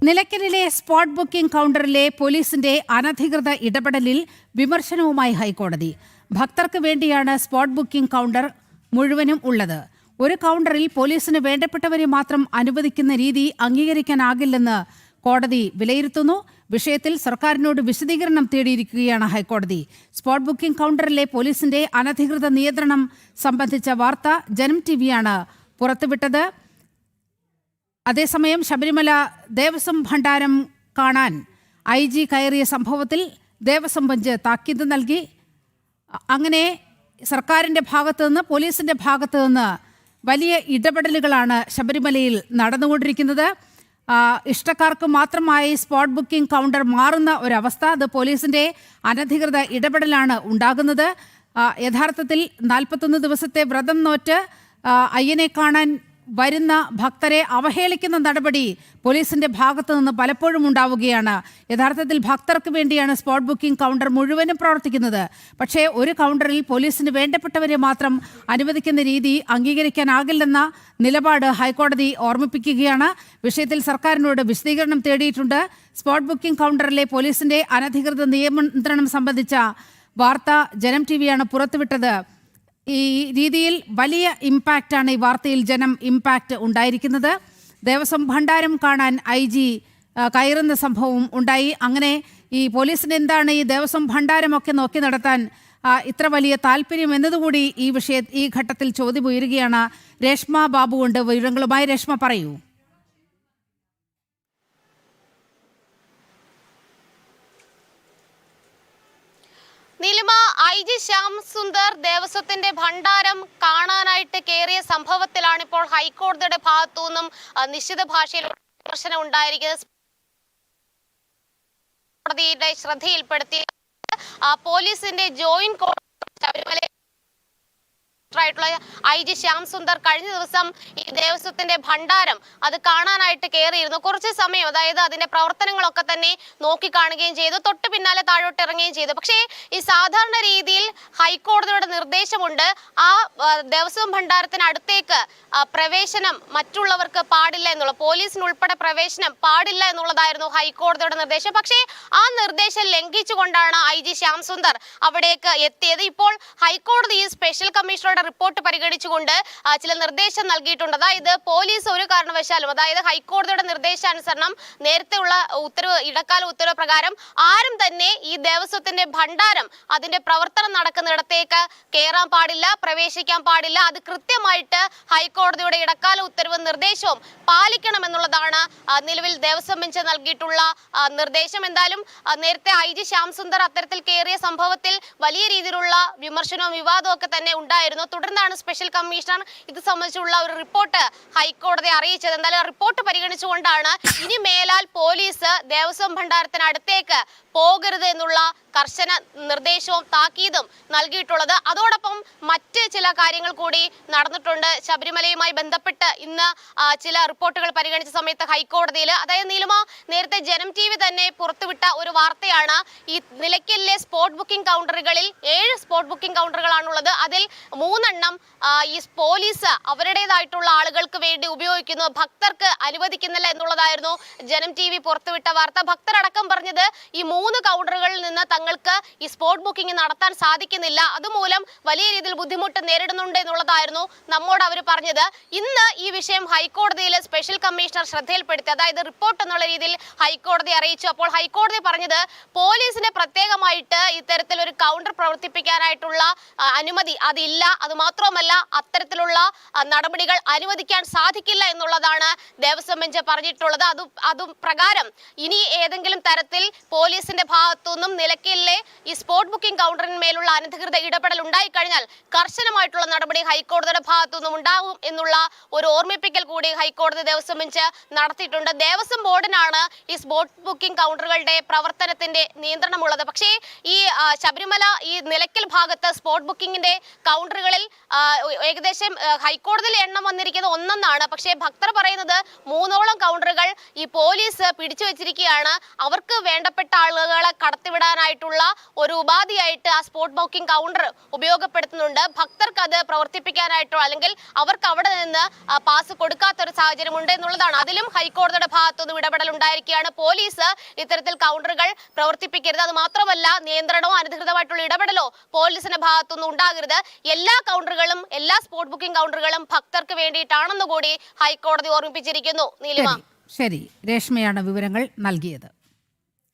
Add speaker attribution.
Speaker 1: നിലയ്ക്കലിലെ spot booking കൗണ്ടറിലെ പോലീസിന്റെ അനധികൃത ഇടപെടലിൽ വിമർശനവുമായി ഹൈക്കോടതി. ഭക്തർക്ക് വേണ്ടിയാണ് സ്പോട്ട് ബുക്കിംഗ് കൗണ്ടർ മുഴുവനും ഉള്ളത്. ഒരു കൗണ്ടറിൽ പോലീസിന് വേണ്ടപ്പെട്ടവരെ മാത്രം അനുവദിക്കുന്ന രീതി അംഗീകരിക്കാനാകില്ലെന്ന് കോടതി വിലയിരുത്തുന്നു. വിഷയത്തിൽ സർക്കാരിനോട് വിശദീകരണം തേടിയിരിക്കുകയാണ് ഹൈക്കോടതി. സ്പോട്ട് ബുക്കിംഗ് കൗണ്ടറിലെ പോലീസിന്റെ അനധികൃത നിയന്ത്രണം സംബന്ധിച്ച വാർത്ത ജനം ടിവിയാണ് പുറത്തുവിട്ടത്. അതേസമയം ശബരിമല ദേവസ്വം ഭണ്ഡാരം കാണാൻ IG കയറിയ സംഭവത്തിൽ ദേവസ്വം ബെഞ്ച് താക്കീത് നൽകി. അങ്ങനെ സർക്കാരിൻ്റെ ഭാഗത്തു നിന്ന് പോലീസിൻ്റെ ഭാഗത്തു നിന്ന് വലിയ ഇടപെടലുകളാണ് ശബരിമലയിൽ നടന്നുകൊണ്ടിരിക്കുന്നത്. ഇഷ്ടക്കാർക്ക് മാത്രമായി സ്പോട്ട് ബുക്കിംഗ് കൗണ്ടർ മാറുന്ന ഒരവസ്ഥ, അത് പോലീസിൻ്റെ അനധികൃത ഇടപെടലാണ് ഉണ്ടാകുന്നത്. യഥാർത്ഥത്തിൽ 41 ദിവസത്തെ വ്രതം നോറ്റ് അയ്യനെ കാണാൻ വരുന്ന ഭക്തരെ അവഹേളിക്കുന്ന നടപടി പോലീസിന്റെ ഭാഗത്തു നിന്ന് പലപ്പോഴും ഉണ്ടാവുകയാണ്. യഥാർത്ഥത്തിൽ ഭക്തർക്ക് വേണ്ടിയാണ് സ്പോട്ട് ബുക്കിംഗ് കൗണ്ടർ മുഴുവനും പ്രവർത്തിക്കുന്നത്. പക്ഷേ ഒരു കൗണ്ടറിൽ പോലീസിന് വേണ്ടപ്പെട്ടവരെ മാത്രം അനുവദിക്കുന്ന രീതി അംഗീകരിക്കാനാകില്ലെന്ന നിലപാട് ഹൈക്കോടതി ഓർമ്മിപ്പിക്കുകയാണ്. വിഷയത്തിൽ സർക്കാരിനോട് വിശദീകരണം തേടിയിട്ടുണ്ട്. സ്പോട്ട് ബുക്കിംഗ് കൗണ്ടറിലെ പോലീസിന്റെ അനധികൃത നിയന്ത്രണം സംബന്ധിച്ച വാർത്ത ജനം ടിവിയാണ് പുറത്തുവിട്ടത്. ഈ രീതിയിൽ വലിയ ഇമ്പാക്റ്റാണ് ഈ വാർത്തയിൽ ജനം ഇമ്പാക്റ്റ് ഉണ്ടായിരിക്കുന്നത്. ദേവസ്വം ഭണ്ഡാരം കാണാൻ IG കയറുന്ന സംഭവം ഉണ്ടായി. അങ്ങനെ ഈ പോലീസിന് എന്താണ് ഈ ദേവസ്വം ഭണ്ഡാരമൊക്കെ നോക്കി നടത്താൻ ഇത്ര വലിയ താല്പര്യം എന്നതുകൂടി ഈ ഘട്ടത്തിൽ ചോദ്യം ഉയരുകയാണ്. രേഷ്മ ബാബു ഉണ്ട് വിവരങ്ങളുമായി. രേഷ്മ, പറയൂ.
Speaker 2: നീലിമ, IG ശ്യാം സുന്ദർ ദേവസ്വത്തിന്റെ ഭണ്ഡാരം കാണാനായിട്ട് കയറിയ സംഭവത്തിലാണ് ഇപ്പോൾ ഹൈക്കോടതിയുടെ ഭാഗത്തു നിന്നും നിശ്ചിത ഭാഷയിൽ വിമർശനം ഉണ്ടായിരിക്കുന്നത്. കോടതിയുടെ ശ്രദ്ധയിൽപ്പെടുത്തിയ പോലീസിന്റെ ജോയിന്റ് ശബരിമല IG ശ്യാം സുന്ദർ കഴിഞ്ഞ ദിവസം ഈ ദേവസ്വത്തിന്റെ ഭണ്ഡാരം അത് കാണാനായിട്ട് കയറിയിരുന്നു. കുറച്ച് സമയം, അതായത് അതിന്റെ പ്രവർത്തനങ്ങളൊക്കെ തന്നെ നോക്കിക്കാണുകയും ചെയ്തു. തൊട്ട് പിന്നാലെ താഴോട്ട് ഇറങ്ങുകയും ചെയ്തു. പക്ഷേ ഈ സാധാരണ രീതിയിൽ ഹൈക്കോടതിയുടെ നിർദ്ദേശമുണ്ട്, ആ ദേവസ്വം ഭണ്ഡാരത്തിന് അടുത്തേക്ക് പ്രവേശനം മറ്റുള്ളവർക്ക് പാടില്ല എന്നുള്ള, പോലീസിന് ഉൾപ്പെടെ പ്രവേശനം പാടില്ല എന്നുള്ളതായിരുന്നു ഹൈക്കോടതിയുടെ നിർദ്ദേശം. പക്ഷേ ആ നിർദ്ദേശം ലംഘിച്ചുകൊണ്ടാണ് IG ശ്യാം സുന്ദർ അവിടേക്ക് എത്തിയത്. ഇപ്പോൾ ഹൈക്കോടതി ഈ സ്പെഷ്യൽ കമ്മീഷണറുടെ റിപ്പോർട്ട് പരിഗണിച്ചുകൊണ്ട് ചില നിർദ്ദേശം നൽകിയിട്ടുണ്ട്. അതായത് പോലീസ് ഒരു കാരണവശാലും, അതായത് ഹൈക്കോടതിയുടെ നിർദ്ദേശാനുസരണം നേരത്തെയുള്ള ഉത്തരവ്, ഇടക്കാല ഉത്തരവ് പ്രകാരം ആരും തന്നെ ഈ ദേവസ്വത്തിന്റെ ഭണ്ഡാരം അതിന്റെ പ്രവർത്തനം നടക്കുന്നിടത്തേക്ക് കയറാൻ പാടില്ല, പ്രവേശിക്കാൻ പാടില്ല. അത് കൃത്യമായിട്ട് ഹൈക്കോടതിയുടെ ഇടക്കാല ഉത്തരവ് നിർദ്ദേശവും പാലിക്കണമെന്നുള്ളതാണ് നിലവിൽ ദേവസ്വം ബെഞ്ച് നൽകിയിട്ടുള്ള നിർദ്ദേശം. എന്തായാലും നേരത്തെ IG ശ്യാം സുന്ദർ അത്തരത്തിൽ കയറിയ സംഭവത്തിൽ വലിയ രീതിയിലുള്ള വിമർശനവും വിവാദവും ഒക്കെ തന്നെ ഉണ്ടായിരുന്നു. തുടർന്നാണ് സ്പെഷ്യൽ കമ്മീഷണർ ഇത് സംബന്ധിച്ചുള്ള ഒരു റിപ്പോർട്ട് ഹൈക്കോടതിയെ അറിയിച്ചത്. എന്തായാലും റിപ്പോർട്ട് പരിഗണിച്ചുകൊണ്ടാണ് ഇനി മേലാൽ പോലീസ് ദേവസ്വം ഭണ്ഡാരത്തിന് അടുത്തേക്ക് പോകരുത് എന്നുള്ള കർശന നിർദ്ദേശവും താക്കീതും നൽകിയിട്ടുള്ളത്. അതോടൊപ്പം മറ്റ് ചില കാര്യങ്ങൾ കൂടി നടന്നിട്ടുണ്ട്. ശബരിമലയുമായി ബന്ധപ്പെട്ട് ഇന്ന് ചില റിപ്പോർട്ടുകൾ പരിഗണിച്ച സമയത്ത് ഹൈക്കോടതിയിൽ, അതായത് നീലിമ, നേരത്തെ ജനം TV തന്നെ പുറത്തുവിട്ട ഒരു വാർത്തയാണ്. ഈ നിലയ്ക്കലിലെ സ്പോട്ട് ബുക്കിംഗ് കൗണ്ടറുകളിൽ 7 സ്പോട്ട് ബുക്കിംഗ് കൗണ്ടറുകളാണുള്ളത്. അതിൽ 3 എണ്ണം ഈ പോലീസ് അവരുടേതായിട്ടുള്ള ആളുകൾക്ക് വേണ്ടി ഉപയോഗിക്കുന്നു, ഭക്തർക്ക് അനുവദിക്കുന്നില്ല എന്നുള്ളതായിരുന്നു ജനം TV പുറത്തുവിട്ട വാർത്ത. ഭക്തരടക്കം പറഞ്ഞത് ഈ 3 കൗണ്ടറുകളിൽ നിന്ന് തങ്ങൾക്ക് ഈ സ്പോട്ട് ബുക്കിംഗ് നടത്താൻ സാധിക്കുന്നില്ല, അതുമൂലം വലിയ രീതിയിൽ ബുദ്ധിമുട്ട് നേരിടുന്നുണ്ട് എന്നുള്ളതായിരുന്നു നമ്മോട് അവർ പറഞ്ഞത്. ഇന്ന് ഈ വിഷയം ഹൈക്കോടതിയിലെ സ്പെഷ്യൽ കമ്മീഷണർ ശ്രദ്ധയിൽപ്പെടുത്തി, അതായത് റിപ്പോർട്ട് എന്നുള്ള രീതിയിൽ ഹൈക്കോടതി അറിയിച്ചു. അപ്പോൾ ഹൈക്കോടതി പറഞ്ഞത് പോലീസിന് പ്രത്യേകമായിട്ട് ഇത്തരത്തിൽ ഒരു കൗണ്ടർ പ്രവർത്തിപ്പിക്കാനായിട്ടുള്ള അനുമതി അതില്ല, അത് മാത്രമല്ല അത്തരത്തിലുള്ള നടപടികൾ അനുവദിക്കാൻ സാധിക്കില്ല എന്നുള്ളതാണ് ദേവസ്വം ബെഞ്ച് പറഞ്ഞിട്ടുള്ളത്. അതും പ്രകാരം ഇനി ഏതെങ്കിലും തരത്തിൽ പോലീസിന്റെ ഭാഗത്തുനിന്നും നിലയ്ക്കലിലെ ഈ സ്പോട്ട് ബുക്കിംഗ് കൗണ്ടറിന്മേലുള്ള അനധികൃത ഇടപെടൽ ഉണ്ടായിക്കഴിഞ്ഞാൽ കർശനമായിട്ടുള്ള നടപടി ഹൈക്കോടതിയുടെ ഭാഗത്തുനിന്നും ഉണ്ടാകും എന്നുള്ള ഒരു ഓർമ്മിപ്പിക്കൽ കൂടി ഹൈക്കോടതി ദേവസ്വം ബെഞ്ച് നടത്തിയിട്ടുണ്ട്. ദേവസ്വം ബോർഡിനാണ് ഈ സ്പോട്ട് ബുക്കിംഗ് കൗണ്ടറുകളുടെ പ്രവർത്തനത്തിന്റെ നിയന്ത്രണമുള്ളത്. പക്ഷേ ഈ ശബരിമല ഈ നിലയ്ക്കൽ ഭാഗത്ത് സ്പോട്ട് ബുക്കിംഗിന്റെ കൗണ്ടറുകളിൽ ഏകദേശം ഹൈക്കോടതിയിൽ എണ്ണം വന്നിരിക്കുന്നത് 1 പക്ഷേ ഭക്തർ പറയുന്നത് 3ഓളം കൗണ്ടറുകൾ ഈ പോലീസ് പിടിച്ചു വെച്ചിരിക്കുകയാണ്. അവർക്ക് വേണ്ടപ്പെട്ട ആളുകൾ ആളുകളെ കടത്തിവിടാനായിട്ടുള്ള ഒരു ഉപാധിയായിട്ട് ആ സ്പോട്ട് ബുക്കിംഗ് കൗണ്ടർ ഉപയോഗപ്പെടുത്തുന്നുണ്ട്. ഭക്തർക്ക് അത് പ്രവർത്തിപ്പിക്കാനായിട്ടോ അല്ലെങ്കിൽ അവർക്ക് അവിടെ നിന്ന് പാസ് കൊടുക്കാത്ത ഒരു സാഹചര്യം ഉണ്ട് എന്നുള്ളതാണ്. അതിലും ഹൈക്കോടതിയുടെ ഭാഗത്തുനിന്നും ഇടപെടൽ ഉണ്ടായിരിക്കുകയാണ്. പോലീസ് ഇത്തരത്തിൽ കൗണ്ടറുകൾ പ്രവർത്തിപ്പിക്കരുത്, അത് മാത്രമല്ല നിയന്ത്രണമോ അനധികൃതമായിട്ടുള്ള ഇടപെടലോ പോലീസിന്റെ ഭാഗത്തുനിന്നും ഉണ്ടാകരുത്. എല്ലാ കൗണ്ടറുകളും എല്ലാ സ്പോട്ട് ബുക്കിംഗ് കൗണ്ടറുകളും ഭക്തർക്ക് വേണ്ടിയിട്ടാണെന്ന് കൂടി ഹൈക്കോടതി ഓർമ്മിപ്പിച്ചിരിക്കുന്നു. നീലിമ,
Speaker 1: ശരി, രേഷ്മയാണ് വിവരങ്ങൾ നൽകിയത്.